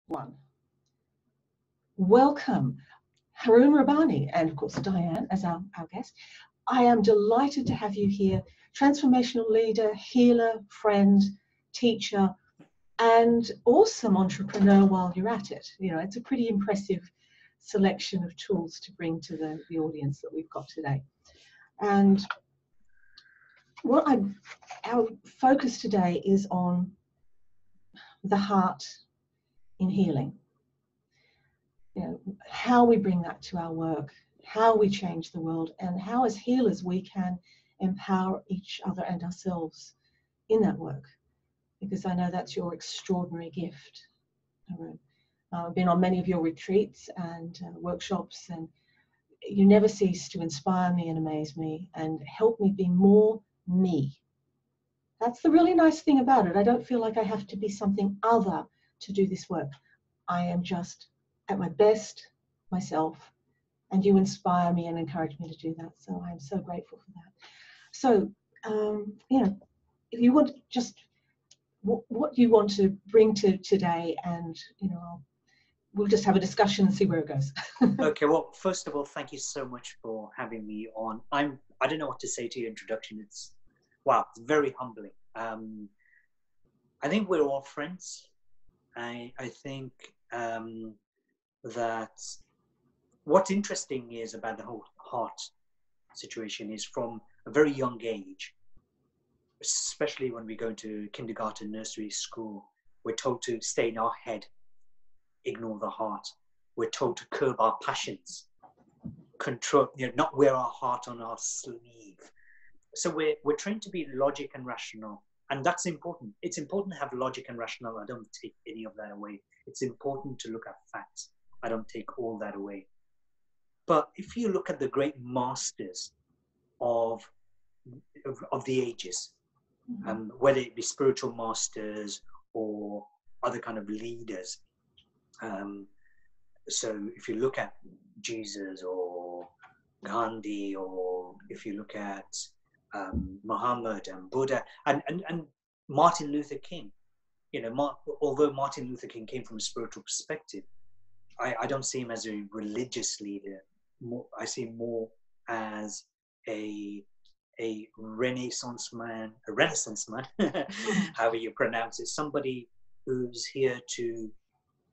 One. Welcome, Harun Rabbani, and of course Diane as our guest. I am delighted to have you here, transformational leader, healer, friend, teacher, and awesome entrepreneur while you're at it. You know, it's a pretty impressive selection of tools to bring to the audience that we've got today. And our focus today is on the heart in healing. You know, how we bring that to our work, how we change the world, and how as healers we can empower each other and ourselves in that work. Because I know that's your extraordinary gift, Harun. I've been on many of your retreats and workshops, and you never cease to inspire me and amaze me and help me be more me. That's the really nice thing about it. I don't feel like I have to be something other to do this work. I am just at my best myself, and you inspire me and encourage me to do that. So I'm so grateful for that. So, you know, if you want just what you want to bring to today, and, you know, we'll just have a discussion and see where it goes. Okay, well, first of all, thank you so much for having me on. I don't know what to say to your introduction. It's very humbling. I think we're all friends. I think that what's interesting is about the whole heart situation is from a very young age, especially when we go into kindergarten, nursery, school, we're told to stay in our head, ignore the heart. We're told to curb our passions, control, you know, not wear our heart on our sleeve. So we're trained to be logic and rational, and that's important. It's important to have logic and rational. I don't take any of that away. It's important to look at facts. I don't take all that away. But if you look at the great masters of the ages, whether it be spiritual masters or other kind of leaders, so if you look at Jesus or Gandhi, or if you look at Muhammad and Buddha and Martin Luther King, you know, although Martin Luther King came from a spiritual perspective, I don't see him as a religious leader. I see him more as a Renaissance man, however you pronounce it, somebody who's here to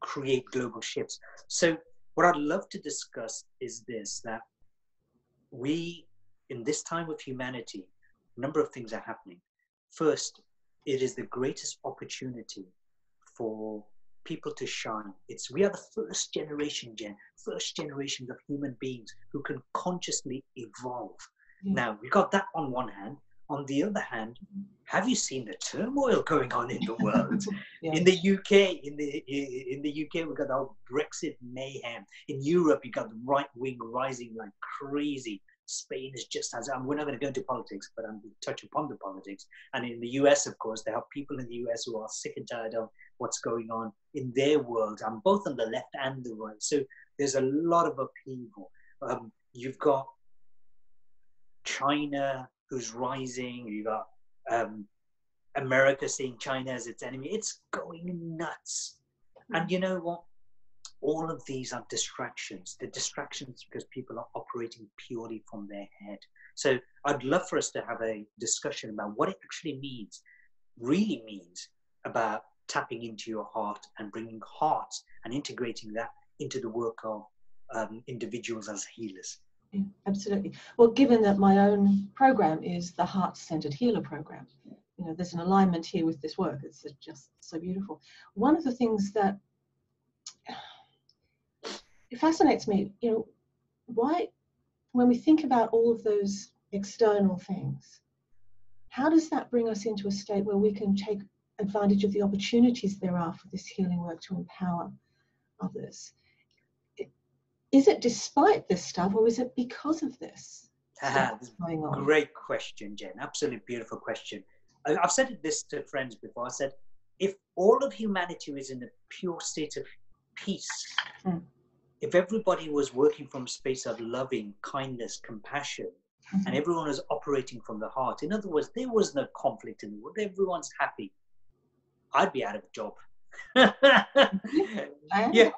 create global shifts. So what I'd love to discuss is this, that we, in this time of humanity, a number of things are happening. First, it is the greatest opportunity for people to shine. We are the first generation of human beings who can consciously evolve. Now, we've got that on one hand. On the other hand, have you seen the turmoil going on in the world? In the UK, in the UK, we've got the whole Brexit mayhem. In Europe, you've got the right wing rising like crazy. Spain is just as, we're not going to go into politics, but I'm going to touch upon the politics. And in the US, of course, there are people in the US who are sick and tired of what's going on in their world. I'm both on the left and the right. So there's a lot of upheaval. You've got China who's rising. You've got America seeing China as its enemy. It's going nuts. And you know what? All of these are distractions. They're distractions because people are operating purely from their head. So I'd love for us to have a discussion about what it actually means, really means, about tapping into your heart and bringing heart and integrating that into the work of individuals as healers. Yeah, absolutely. Well, given that my own program is the Heart-Centered Healer program, you know, there's an alignment here with this work. It's just so beautiful. One of the things that it fascinates me, you know, why, when we think about all of those external things, how does that bring us into a state where we can take advantage of the opportunities there are for this healing work to empower others? Is it despite this stuff, or is it because of this that's going on? Great question, Jen. Absolutely beautiful question. I've said this to friends before. I said, if all of humanity is in a pure state of peace, if everybody was working from a space of loving, kindness, compassion, and everyone was operating from the heart, in other words, there was no conflict in the world, everyone's happy, I'd be out of a job Yeah,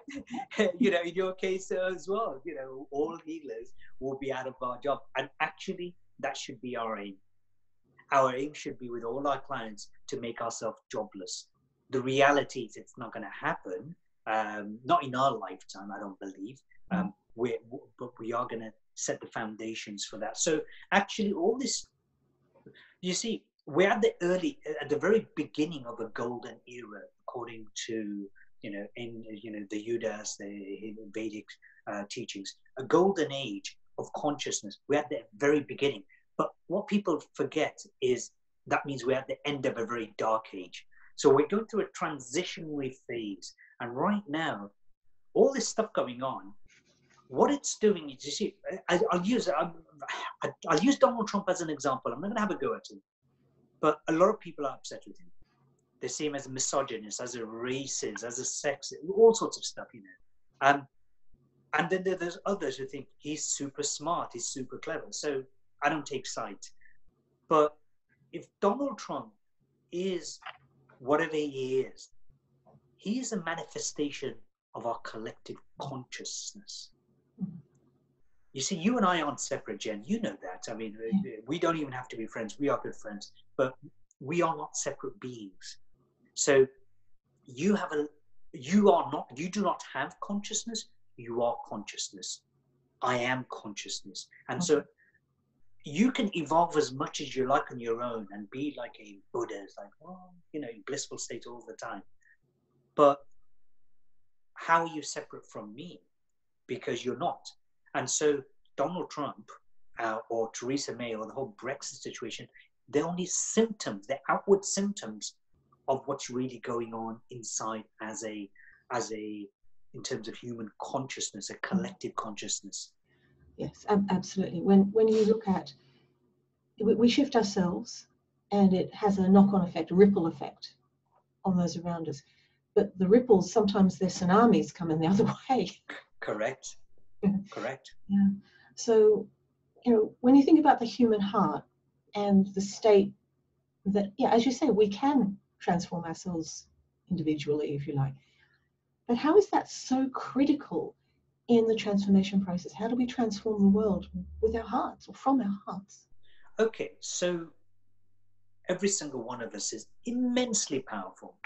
you know, in your case as well, you know, all healers will be out of our job. And actually, that should be our aim. Our aim should be with all our clients to make ourselves jobless. The reality is it's not going to happen. Not in our lifetime, I don't believe. But we are going to set the foundations for that. So actually, all this, you see, we're at the very beginning of a golden era, according to, you know, in, you know, the Vedas, the Vedic teachings, a golden age of consciousness. We're at the very beginning. But what people forget is that means we're at the end of a very dark age. So we're going through a transitionary phase. And right now, all this stuff going on, what it's doing is, you see, I'll use Donald Trump as an example. I'm not going to have a go at him. But a lot of people are upset with him. They see him as a misogynist, as a racist, as a sexist, all sorts of stuff, you know. And then there's others who think he's super smart, he's super clever. So I don't take sides. But if Donald Trump is whatever he is a manifestation of our collective consciousness. You see, you and I aren't separate, Jen. You know that. I mean, we don't even have to be friends. We are good friends, but we are not separate beings. So you do not have consciousness. You are consciousness. I am consciousness. And so you can evolve as much as you like on your own and be like a Buddha, like, well, you know, in blissful state all the time. But how are you separate from me? Because you're not. And so Donald Trump or Theresa May or the whole Brexit situation, they're only symptoms, they're outward symptoms of what's really going on inside as a in terms of human consciousness, a collective consciousness. Yes, absolutely. When you look at, we shift ourselves and it has a knock-on effect, a ripple effect on those around us. But the ripples, sometimes they're tsunamis coming the other way. Correct. Correct. Yeah. So, you know, when you think about the human heart and the state that, yeah, as you say, we can transform ourselves individually, if you like. But how is that so critical in the transformation process? How do we transform the world with our hearts or from our hearts? Okay, so every single one of us is immensely powerful.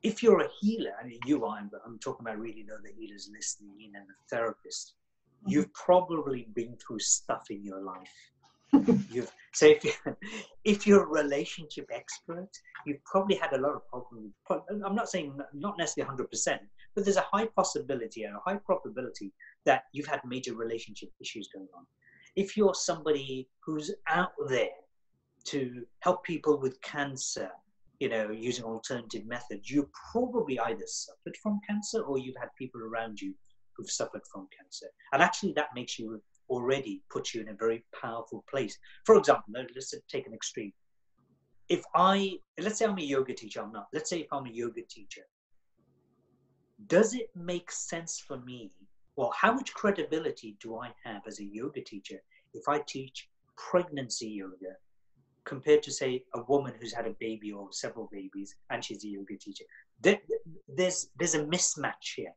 If you're a healer, I mean, you are, but I'm talking about really the healers listening in and the therapist, you've probably been through stuff in your life. So if you're a relationship expert, you've probably had a lot of problems. I'm not saying not necessarily 100%, but there's a high possibility and a high probability that you've had major relationship issues going on. If you're somebody who's out there to help people with cancer, you know, using alternative methods, you probably either suffered from cancer or you've had people around you who've suffered from cancer. And actually that makes you already put you in a very powerful place. For example, let's take an extreme. Let's say I'm a yoga teacher, I'm not. Let's say if I'm a yoga teacher, does it make sense for me? Well, how much credibility do I have as a yoga teacher if I teach pregnancy yoga compared to, say, a woman who's had a baby or several babies and she's a yoga teacher? There's a mismatch here.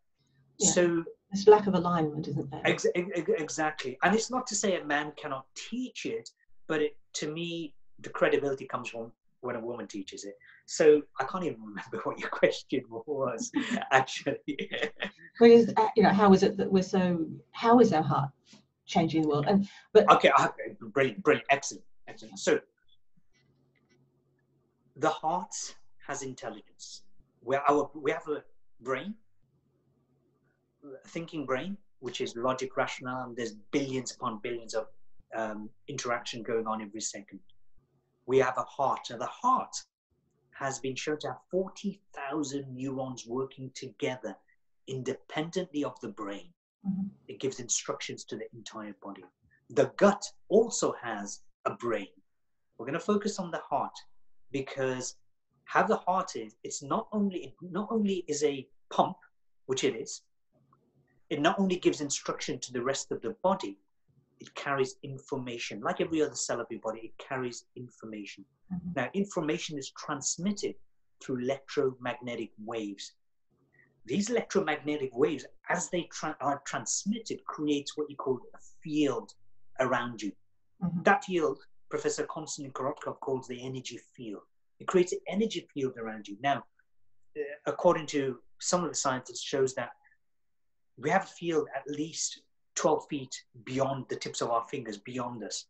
Yeah. So there's lack of alignment, isn't there? Exactly. And it's not to say a man cannot teach it, but to me, the credibility comes from when a woman teaches it. So I can't even remember what your question was, actually. Because, you know, how is it that how is our heart changing the world? Okay, brilliant, excellent. So the heart has intelligence. We have a brain, a thinking brain, which is logic, rationale, and there's billions upon billions of interaction going on every second. We have a heart. Now, the heart has been shown to have 40,000 neurons working together independently of the brain. Mm-hmm. It gives instructions to the entire body. The gut also has a brain. We're going to focus on the heart because how the heart is, it not only is a pump, which it is, it not only gives instruction to the rest of the body, it carries information. Like every other cell of your body, it carries information. Mm-hmm. Now, information is transmitted through electromagnetic waves. These electromagnetic waves, as they are transmitted, creates what you call a field around you. Mm-hmm. That field, Professor Konstantin Korotkov calls the energy field. It creates an energy field around you. Now, according to some of the scientists, shows that we have a field at least 12 feet beyond the tips of our fingers, beyond us.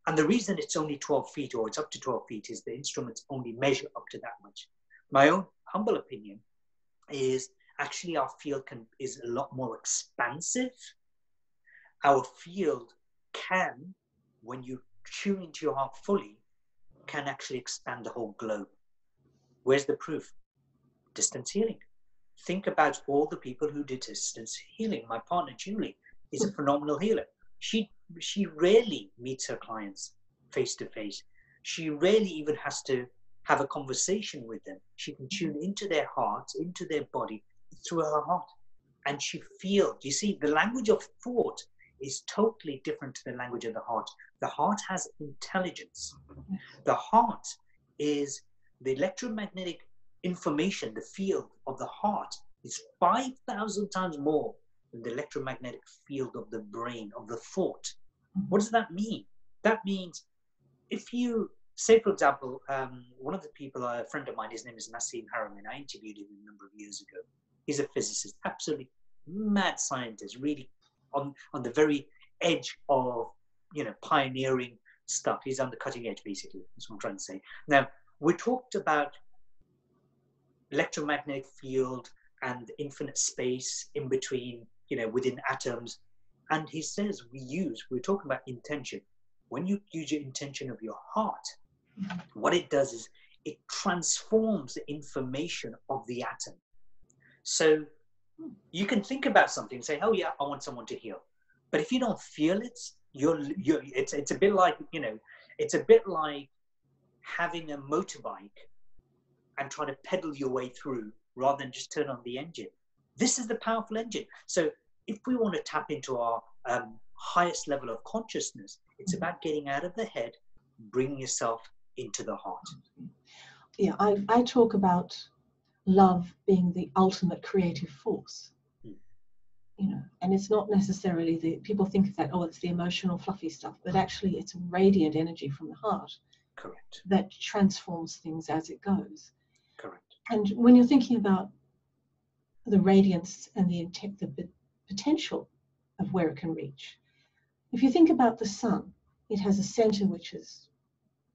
And the reason it's only 12 feet, or it's up to 12 feet, is the instruments only measure up to that much. My own humble opinion is actually our field is a lot more expansive. Our field can, when you tune into your heart fully, can actually expand the whole globe. Where's the proof? Distance healing. Think about all the people who did distance healing. My partner, Julie, is a phenomenal healer. She rarely meets her clients face to face. She rarely even has to have a conversation with them. She can tune into their hearts, into their body, through her heart. And she feels, you see, the language of thought is totally different to the language of the heart. The heart has intelligence. The heart is the electromagnetic information, the field of the heart is 5,000 times more than the electromagnetic field of the brain, of the thought. What does that mean? That means if you, say for example, one of the people, a friend of mine, his name is Nassim Harun, I interviewed him a number of years ago. He's a physicist, absolutely mad scientist, really on the very edge of, pioneering stuff. He's on the cutting edge, basically. That's what I'm trying to say. Now, we talked about electromagnetic field and infinite space in between, within atoms. And he says we're talking about intention. When you use your intention of your heart, what it does is it transforms the information of the atom. So you can think about something and say, oh yeah, I want someone to heal. But if you don't feel it, it's a bit like, it's a bit like having a motorbike and trying to pedal your way through rather than just turn on the engine. This is the powerful engine. So if we want to tap into our highest level of consciousness, it's about getting out of the head, bringing yourself into the heart. Yeah, I talk about love being the ultimate creative force. And it's not necessarily people think that, it's the emotional fluffy stuff, but actually it's radiant energy from the heart. Correct. That transforms things as it goes. Correct. And when you're thinking about the radiance and the potential of where it can reach, if you think about the sun, it has a center which is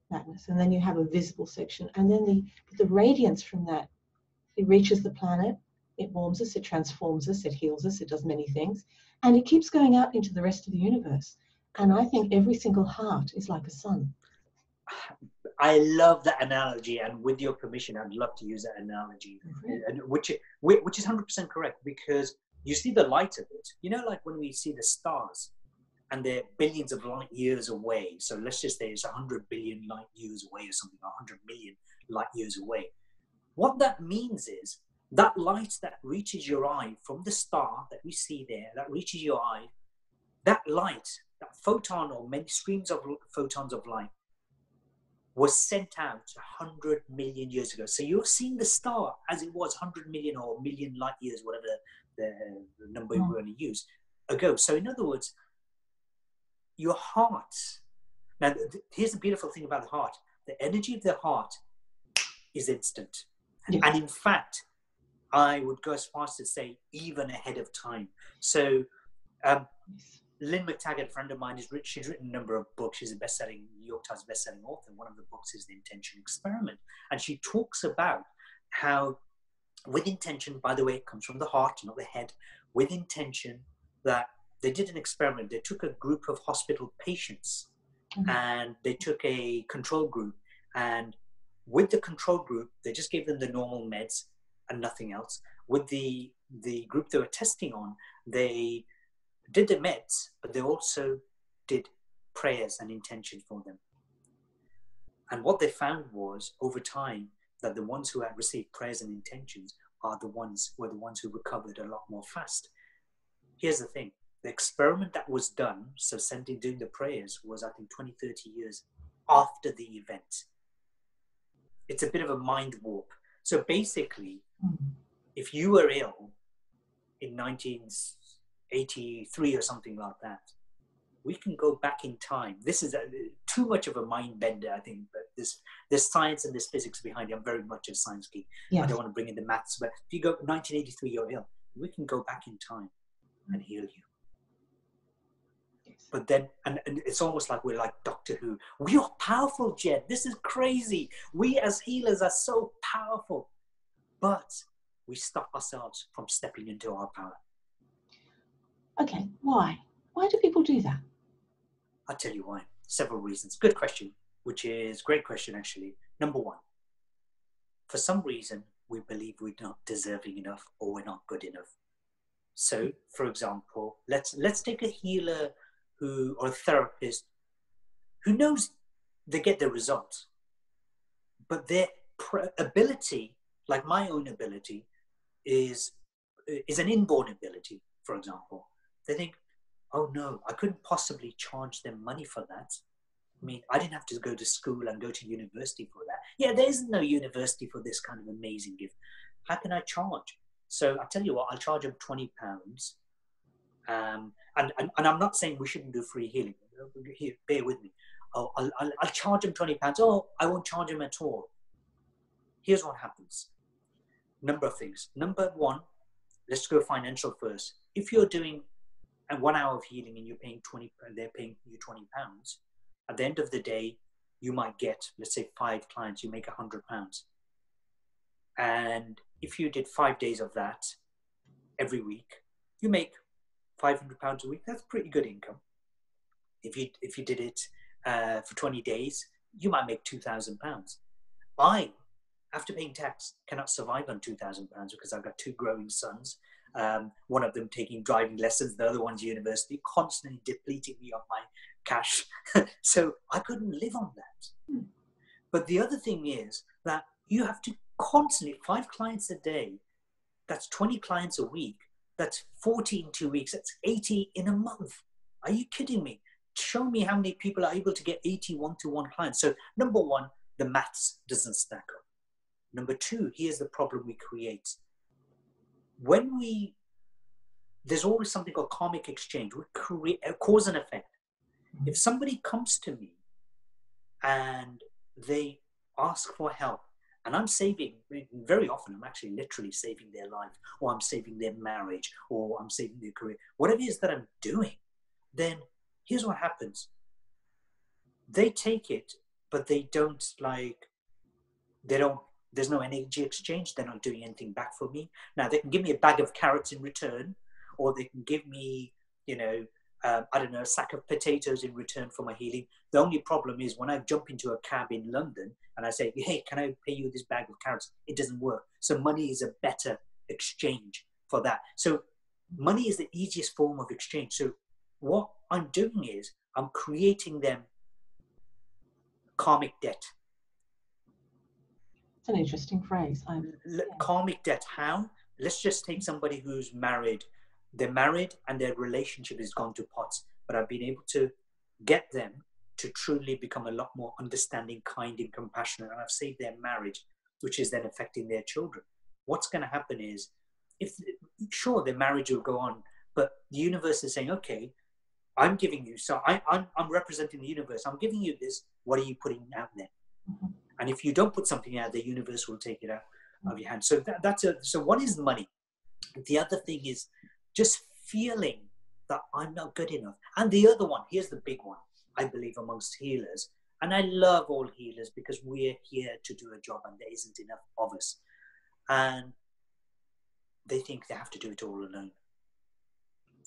madness, and then you have a visible section, and then the radiance from that, it reaches the planet, it warms us, it transforms us, it heals us, it does many things, and it keeps going out into the rest of the universe. And I think every single heart is like a sun. I love that analogy, and with your permission, I'd love to use that analogy, which is 100% correct, because you see the light of it. Like when we see the stars, and they're billions of light years away. So let's just say it's 100 billion light years away or something, 100 million light years away. What that means is that light that reaches your eye from the star that we see there, that reaches your eye, that light, that photon or many streams of photons of light was sent out 100 million years ago. So you're seeing the star as it was 100 million or million light years, whatever the number we're going to use, ago. So in other words, your heart, now here's the beautiful thing about the heart. The energy of the heart is instant. Yeah. And in fact, I would go as far as to say even ahead of time. So Lynn McTaggart, a friend of mine, she's written a number of books. She's a New York Times bestselling author. One of the books is The Intention Experiment. And she talks about how with intention, by the way, it comes from the heart, not the head, with intention, that they did an experiment. They took a group of hospital patients and they took a control group. And with the control group, they just gave them the normal meds and nothing else. With the group they were testing on, they did the meds, but they also did prayers and intention for them. And what they found was, over time, that the ones who had received prayers and intentions were the ones who recovered a lot more fast. Here's the thing. The experiment that was done, so doing the prayers, was I think 20, 30 years after the event. It's a bit of a mind warp. So basically, Mm. if you were ill in 1983 or something like that, we can go back in time. This is too much of a mind bender, I think, but there's science and there's physics behind it. I'm very much a science geek. Yes. I don't want to bring in the maths, but if you go 1983, you're ill, we can go back in time and heal you. Yes. But then, and it's almost like we're like Doctor Who. We are powerful, Jed. This is crazy. We as healers are so powerful, but we stop ourselves from stepping into our power. Okay, why? Why do people do that? I'll tell you why. Several reasons. Good question, which is great question, actually. Number one, for some reason, we believe we're not deserving enough or we're not good enough. So, for example, let's take a healer or a therapist who knows they get the results, but their ability, like my own ability, is an inborn ability, for example. They think, oh no, I couldn't possibly charge them money for that. I mean, I didn't have to go to school and go to university for that. Yeah, there isn't no university for this kind of amazing gift. How can I charge? So I tell you what, I'll charge them £20. And I'm not saying we shouldn't do free healing. Here, bear with me. Oh, I'll charge them £20. Oh, I won't charge them at all. Here's what happens. Number of things. Number one, let's go financial first. If you're doing 1 hour of healing and you're paying they're paying you £20. At the end of the day, you might get, let's say, 5 clients. You make £100. And if you did 5 days of that every week, you make £500 a week. That's pretty good income. If you did it for 20 days, you might make £2,000. I, after paying tax, cannot survive on £2,000 because I've got 2 growing sons. One of them taking driving lessons, the other one's university, constantly depleting me of my cash. So I couldn't live on that. But the other thing is that you have to constantly, 5 clients a day, that's 20 clients a week, that's 40 in 2 weeks, that's 80 in a month. Are you kidding me? Show me how many people are able to get 80 one-to-one clients. So number one, the maths doesn't stack up. Number two, here's the problem we create. There's always something called karmic exchange. We create a cause and effect. If somebody comes to me and they ask for help, and I'm saving, very often I'm actually literally saving their life, or I'm saving their marriage, or I'm saving their career, whatever it is that I'm doing, then here's what happens. They take it, but there's no energy exchange. They're not doing anything back for me. Now, they can give me a bag of carrots in return, or they can give me, I don't know, a sack of potatoes in return for my healing. The only problem is when I jump into a cab in London and I say, hey, can I pay you this bag of carrots? It doesn't work. So money is a better exchange for that. So money is the easiest form of exchange. So what I'm doing is I'm creating them karmic debt. It's an interesting phrase. Karmic debt, how? Let's just take somebody who's married. They're married and their relationship has gone to pots, but I've been able to get them to truly become a lot more understanding, kind, and compassionate. And I've saved their marriage, which is then affecting their children. What's going to happen is, sure, their marriage will go on, but the universe is saying, okay, I'm giving you, so I'm representing the universe. I'm giving you this. What are you putting out there? Mm-hmm. And if you don't put something out, the universe will take it out of your hand. So so one is money. The other thing is just feeling that I'm not good enough. And the other one, here's the big one, I believe, amongst healers. And I love all healers because we're here to do a job and there isn't enough of us. And they think they have to do it all alone.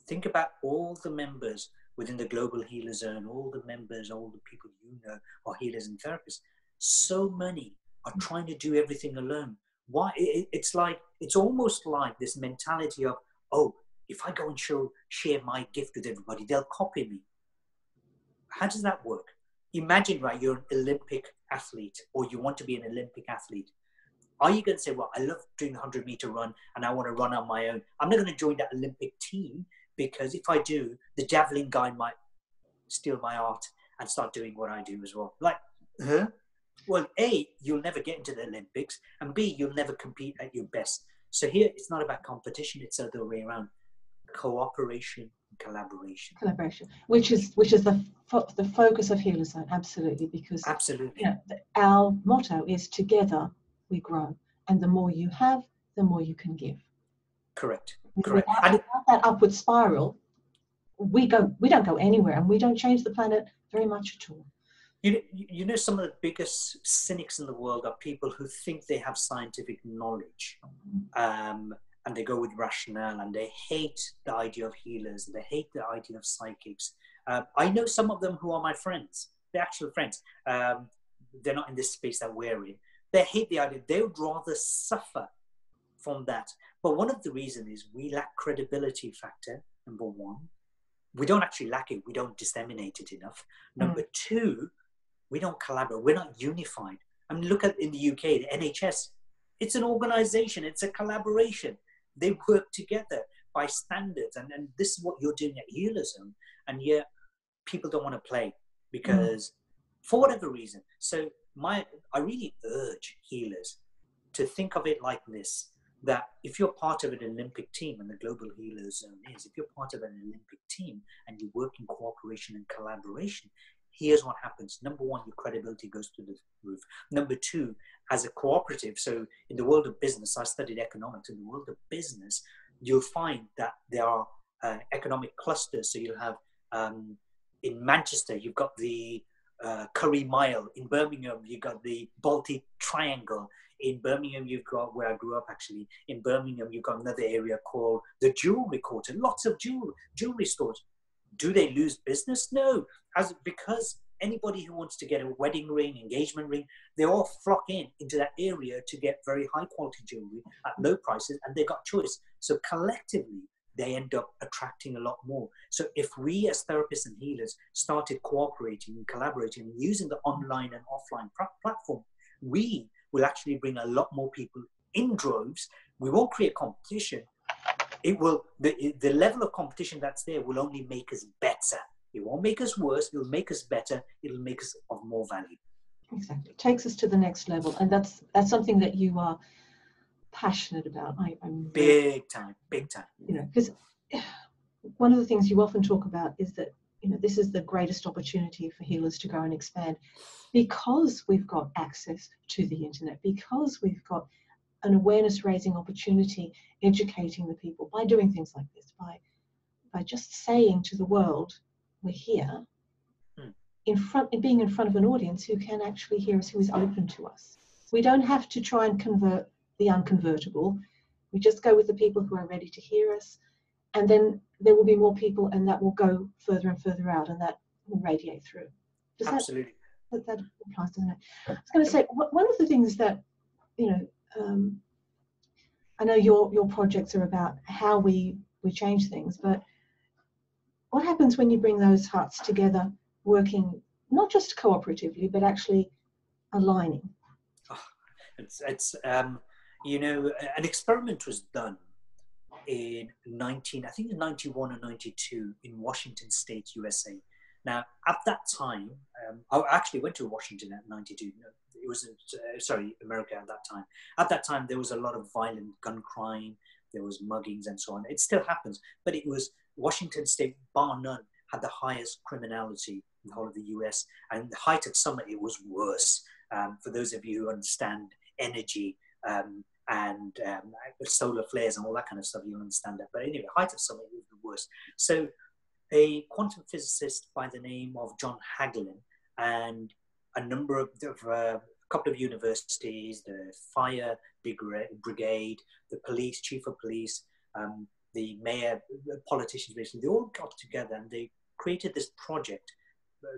Think about all the members within the global Healerzone, all the members, all the people you know are healers and therapists. So many are trying to do everything alone. Why? It's almost like this mentality of, oh, if I go and share my gift with everybody, they'll copy me. How does that work? Imagine, right, you're an Olympic athlete, or you want to be an Olympic athlete. Are you going to say, well, I love doing the 100-meter run and I want to run on my own. I'm not going to join that Olympic team because if I do, the javelin guy might steal my art and start doing what I do as well. Like, huh? Well, A, you'll never get into the Olympics, and B, you'll never compete at your best. So here, it's not about competition; it's the other way around: cooperation and collaboration. Collaboration, which is the focus of Healerzone, absolutely, because Absolutely. our motto is together we grow, and the more you have, the more you can give. Correct. Without And that upward spiral, we don't go anywhere, and we don't change the planet very much at all. you know, some of the biggest cynics in the world are people who think they have scientific knowledge, and they go with rationale, and they hate the idea of healers, and they hate the idea of psychics. I know some of them who are my friends. They're actual friends. They're not in this space that we're in. They hate the idea. They would rather suffer from that. But one of the reasons is we lack credibility factor, number one. We don't actually lack it. We don't disseminate it enough. Number two, we don't collaborate. We're not unified. I mean, look at in the UK, the NHS. It's an organization. It's a collaboration. They work together by standards. And this is what you're doing at Healerzone. And yet people don't want to play because for whatever reason. So I really urge healers to think of it like this, that if you're part of an Olympic team, and the Global Healerzone is, if you're part of an Olympic team and you work in cooperation and collaboration, here's what happens. Number one, your credibility goes through the roof. Number two, as a cooperative, so in the world of business, I studied economics. In the world of business, you'll find that there are economic clusters. So you'll have, in Manchester, you've got the Curry Mile. In Birmingham, you've got the Baltic Triangle. In Birmingham, you've got, where I grew up actually, in Birmingham, you've got another area called the Jewelry Quarter. Lots of jewelry stores. Do they lose business? No, because anybody who wants to get a wedding ring, engagement ring, they all flock into that area to get very high quality jewelry at low prices, and they've got choice. So collectively, they end up attracting a lot more. So if we as therapists and healers started cooperating and collaborating and using the online and offline platform, we will actually bring a lot more people in droves. We won't create competition. It will, the level of competition that's there will only make us better. It won't make us worse. It'll make us better. It'll make us of more value. Exactly. It takes us to the next level. And that's something that you are passionate about. I'm big time. You know, because one of the things you often talk about is that, you know, this is the greatest opportunity for healers to grow and expand because we've got access to the internet, because we've got an awareness raising opportunity, educating the people by doing things like this, by just saying to the world, we're here, being in front of an audience who can actually hear us, who is open to us. We don't have to try and convert the unconvertible. We just go with the people who are ready to hear us, and then there will be more people, and that will go further and further out, and that will radiate through. Absolutely. That applies, doesn't it? I was going to say, one of the things that, you know, I know your projects are about how we change things, but what happens when you bring those hearts together, working not just cooperatively, but actually aligning? It's you know, an experiment was done in 91 or 92 in Washington State, USA. Now, at that time, I actually went to Washington at 92. No, it was, America at that time. At that time, there was a lot of violent gun crime. There was muggings and so on. It still happens, but it was Washington State, bar none, had the highest criminality in the whole of the US. And the height of summer, it was worse. For those of you who understand energy and solar flares and all that kind of stuff, you'll understand that. But anyway, height of summer, it was the worst. So a quantum physicist by the name of John Hagelin and a number of a couple of universities, the fire brigade, the police, chief of police, the mayor, politicians, basically, they all got together and they created this project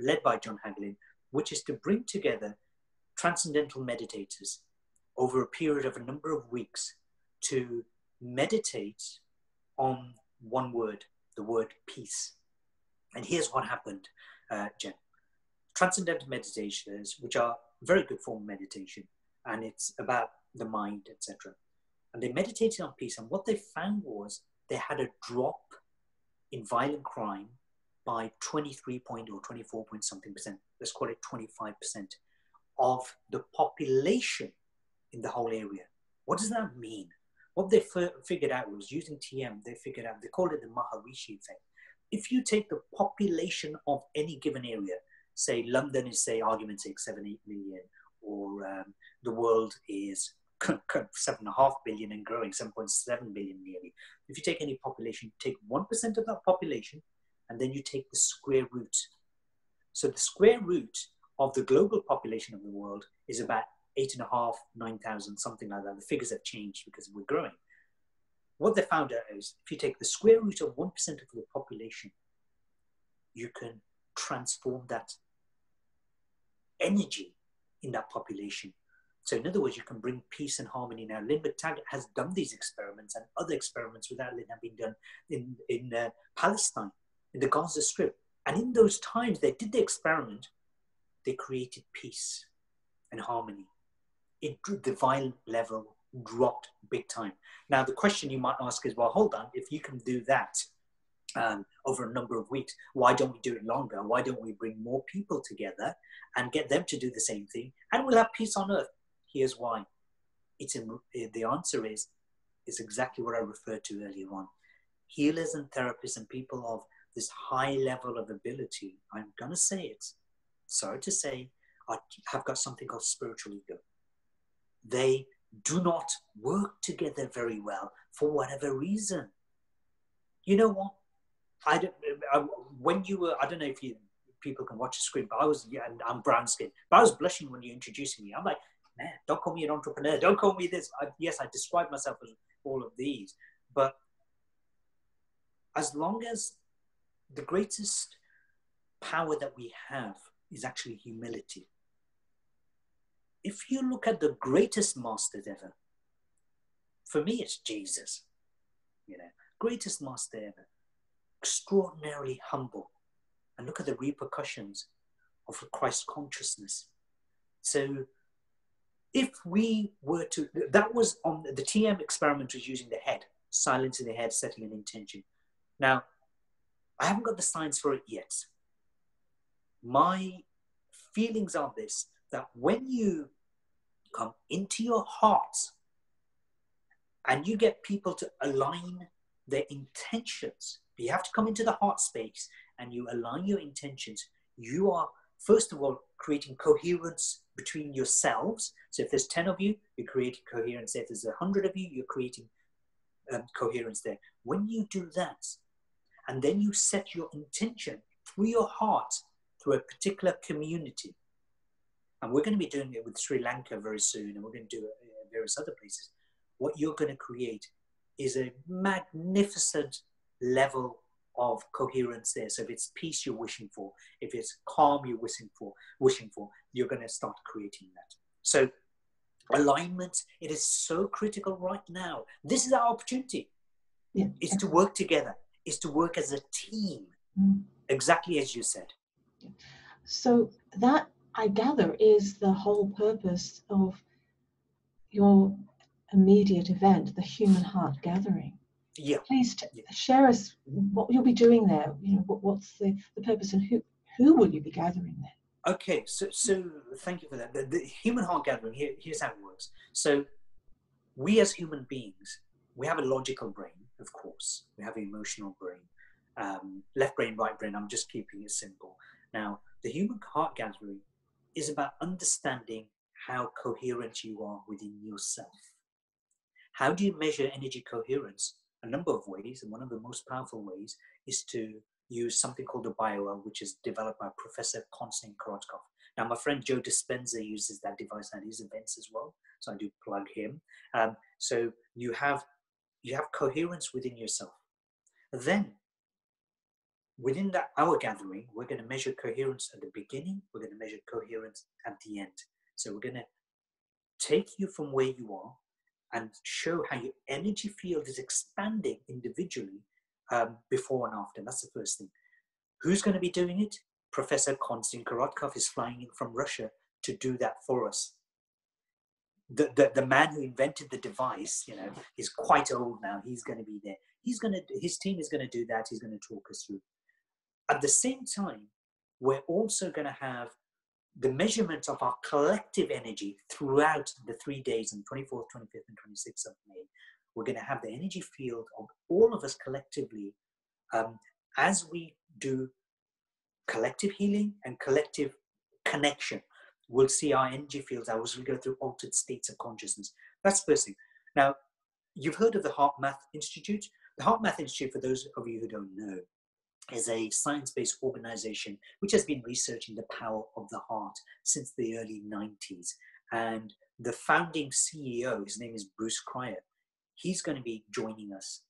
led by John Hagelin, which is to bring together transcendental meditators over a period of a number of weeks to meditate on one word, the word peace. And here's what happened, Jen. Transcendental meditators, which are a very good form of meditation, and it's about the mind, etc. And they meditated on peace, and what they found was they had a drop in violent crime by 23 point or 24 point something percent. Let's call it 25%. of the population in the whole area. What does that mean? What they figured out was, using TM, they figured out, they called it the Maharishi effect. If you take the population of any given area, say London is, say, argument's sake, 7-8 million, or the world is 7.5 billion and growing, 7.7 billion nearly. If you take any population, take 1% of that population, and then you take the square root. So the square root of the global population of the world is about 8.5, 9,000, something like that. The figures have changed because we're growing. What they found out is, if you take the square root of 1% of the population, you can transform that energy in that population. So in other words, you can bring peace and harmony. Now, Lynn McTaggart has done these experiments and other experiments without Lynn have been done in Palestine, in the Gaza Strip. And in those times they did the experiment, they created peace and harmony. The violent level dropped big time. Now, the question you might ask is, well, hold on, if you can do that over a number of weeks, why don't we do it longer? Why don't we bring more people together and get them to do the same thing? And we'll have peace on earth. Here's why. The answer is exactly what I referred to earlier on. Healers and therapists and people of this high level of ability, I'm going to say it, sorry to say, have got something called spiritual ego. They do not work together very well for whatever reason. You know what? I don't know if people can watch the screen, but I'm brown skinned, but I was blushing when you're introducing me. I'm like, man, don't call me an entrepreneur. Don't call me this. Yes, I describe myself as all of these, but as long as the greatest power that we have is actually humility. If you look at the greatest masters ever, for me, it's Jesus, greatest master ever, extraordinarily humble. And look at the repercussions of Christ consciousness. So if we were to, that was on the TM experiment, was using the head, silencing the head, setting an intention. Now, I haven't got the science for it yet. My feelings are this, that when you come into your heart and you get people to align their intentions, you have to come into the heart space and you align your intentions, you are, first of all, creating coherence between yourselves. So if there's 10 of you, you're creating coherence. If there's 100 of you, you're creating coherence there. When you do that, and then you set your intention through your heart, through a particular community, and we're going to be doing it with Sri Lanka very soon, and we're going to do it in various other places, what you're going to create is a magnificent level of coherence there. So if it's peace you're wishing for, if it's calm you're wishing for, you're going to start creating that. So alignment, it is so critical right now. This is our opportunity. Yeah. Is to work together, is to work as a team, exactly as you said. So that, I gather, is the whole purpose of your immediate event, the Human Heart Gathering. Yeah. Please share us what you'll be doing there. What's the purpose, and who will you be gathering there? Okay, so thank you for that. The Human Heart Gathering, here's how it works. So we as human beings, we have a logical brain, of course. We have an emotional brain, left brain, right brain. I'm just keeping it simple. Now, the Human Heart Gathering is about understanding how coherent you are within yourself. How do you measure energy coherence? A number of ways, and one of the most powerful ways is to use something called a BioL, which is developed by Professor Konstantin Korotkov. Now, my friend Joe Dispenza uses that device at his events as well, so I do plug him. So you have coherence within yourself. Then, within that hour gathering, we're going to measure coherence at the beginning. We're going to measure coherence at the end. So we're going to take you from where you are and show how your energy field is expanding individually before and after. That's the first thing. Who's going to be doing it? Professor Konstantin Korotkov is flying in from Russia to do that for us. The man who invented the device, is quite old now. He's going to be there. His team is going to do that. He's going to talk us through. At the same time, we're also going to have the measurement of our collective energy throughout the 3 days on 24th, 25th, and 26th of May. We're going to have the energy field of all of us collectively as we do collective healing and collective connection. We'll see our energy fields as we go through altered states of consciousness. That's the first thing. Now, you've heard of the Heart Math Institute. The Heart Math Institute, for those of you who don't know, is a science-based organization which has been researching the power of the heart since the early 90s. And the founding CEO, his name is Bruce Cryer, he's going to be joining us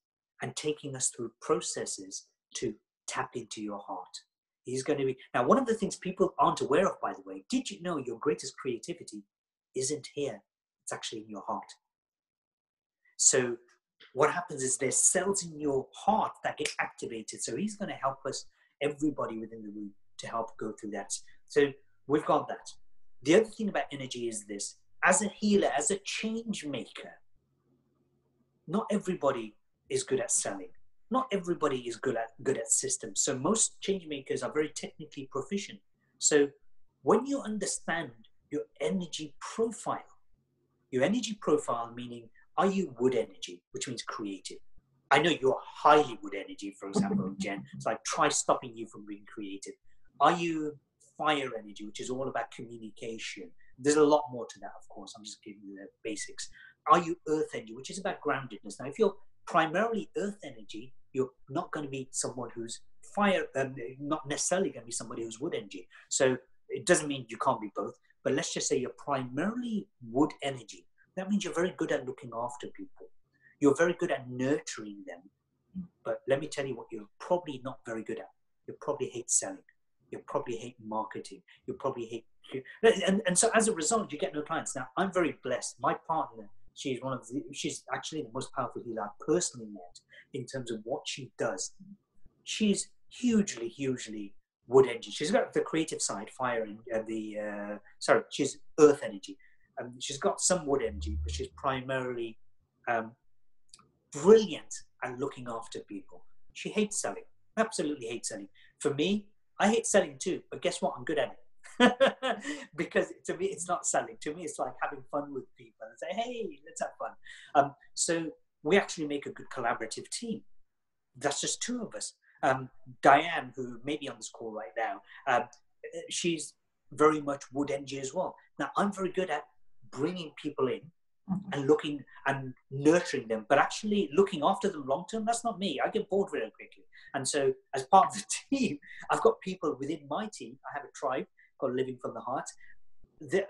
and taking us through processes to tap into your heart. He's going to be, now one of the things people aren't aware of, by the way, did you know your greatest creativity isn't here? It's actually in your heart. So what happens is there's cells in your heart that get activated. So he's going to help us, everybody within the room, to help go through that. So we've got that. The other thing about energy is this: as a healer, as a change maker, not everybody is good at selling. Not everybody is good at systems. So most change makers are very technically proficient. So when you understand your energy profile meaning, are you wood energy, which means creative? I know you're highly wood energy, for example, Jen. So I try stopping you from being creative. Are you fire energy, which is all about communication? There's a lot more to that, of course. I'm just giving you the basics. Are you earth energy, which is about groundedness? Now, if you're primarily earth energy, you're not going to be someone who's fire, not necessarily going to be somebody who's wood energy. So it doesn't mean you can't be both, but let's just say you're primarily wood energy. That means you're very good at looking after people. You're very good at nurturing them. But let me tell you what you're probably not very good at. You probably hate selling. You probably hate marketing. You probably hate... And so as a result, you get no clients. Now, I'm very blessed. My partner, she's actually the most powerful healer I've personally met in terms of what she does. She's hugely wood energy. She's got the creative side, fire, and she's earth energy. She's got some wood energy, but she's primarily brilliant at looking after people. She hates selling, absolutely hates selling. For me, I hate selling too, but guess what? I'm good at it. Because to me, it's not selling. To me, it's like having fun with people and say, hey, let's have fun. So we actually make a good collaborative team. That's just two of us. Diane, who may be on this call right now, she's very much wood energy as well. Now, I'm very good at bringing people in and looking and nurturing them, but actually looking after them long term, that's not me. I get bored very quickly. And so as part of the team, I've got people within my team. I have a tribe called Living from the Heart.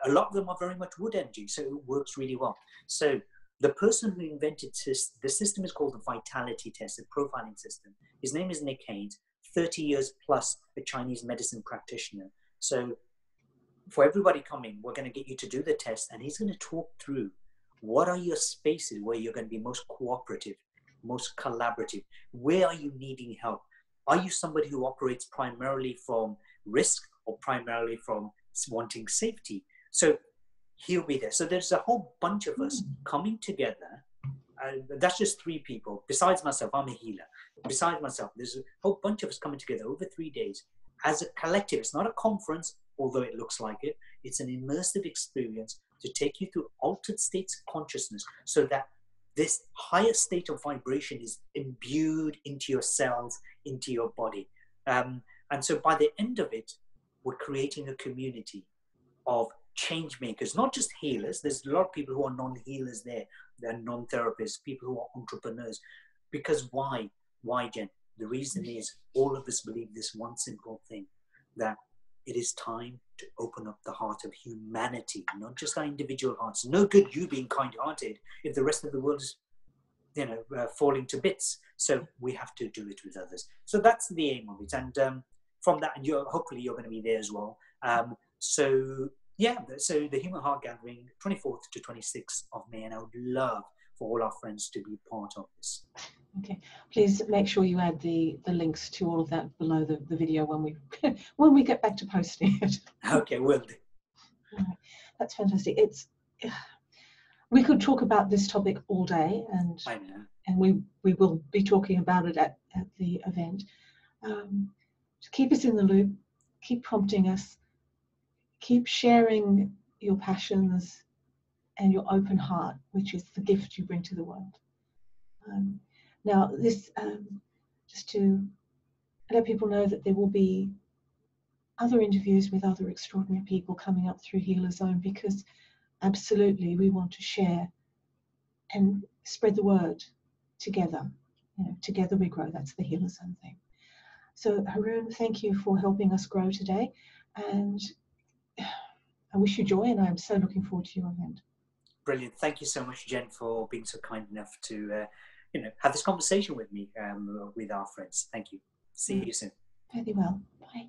A lot of them are very much wood energy, so it works really well. So the person who invented the system is called the Vitality Test, a profiling system. His name is Nick Haynes, 30 years plus a Chinese medicine practitioner. So for everybody coming, we're going to get you to do the test, and he's going to talk through what are your spaces where you're going to be most cooperative, most collaborative. Where are you needing help? Are you somebody who operates primarily from risk or primarily from wanting safety? So he'll be there. So there's a whole bunch of us coming together. That's just 3 people. Besides myself, I'm a healer. Besides myself, there's a whole bunch of us coming together over 3 days as a collective. It's not a conference, although it looks like it. It's an immersive experience to take you through altered states of consciousness so that this higher state of vibration is imbued into your cells, into your body. And so by the end of it, we're creating a community of change makers, not just healers. There's a lot of people who are non-healers there. They're non-therapists, people who are entrepreneurs. Because why? Why, Jen? The reason is all of us believe this one simple thing, that it is time to open up the heart of humanity, not just our individual hearts. No good you being kind-hearted if the rest of the world is, falling to bits. So we have to do it with others. So that's the aim of it. And from that, and hopefully you're going to be there as well. So the Human Heart Gathering, 24th to 26th of May, and I would love for all our friends to be part of this. Okay, please make sure you add the links to all of that below the video when we get back to posting it. Okay, will do. Right. That's fantastic. We could talk about this topic all day, and I know. And we will be talking about it at the event. Just keep us in the loop, keep prompting us. keep sharing your passions and your open heart, which is the gift you bring to the world. Now, this just to let people know that there will be other interviews with other extraordinary people coming up through Healerzone, because absolutely we want to share and spread the word together. You know, together we grow. That's the Healerzone thing. So Harun, thank you for helping us grow today, and I wish you joy, and I'm so looking forward to your event. Brilliant. Thank you so much, Jen, for being so kind enough to have this conversation with me, with our friends. Thank you. See you soon. Very well. Bye.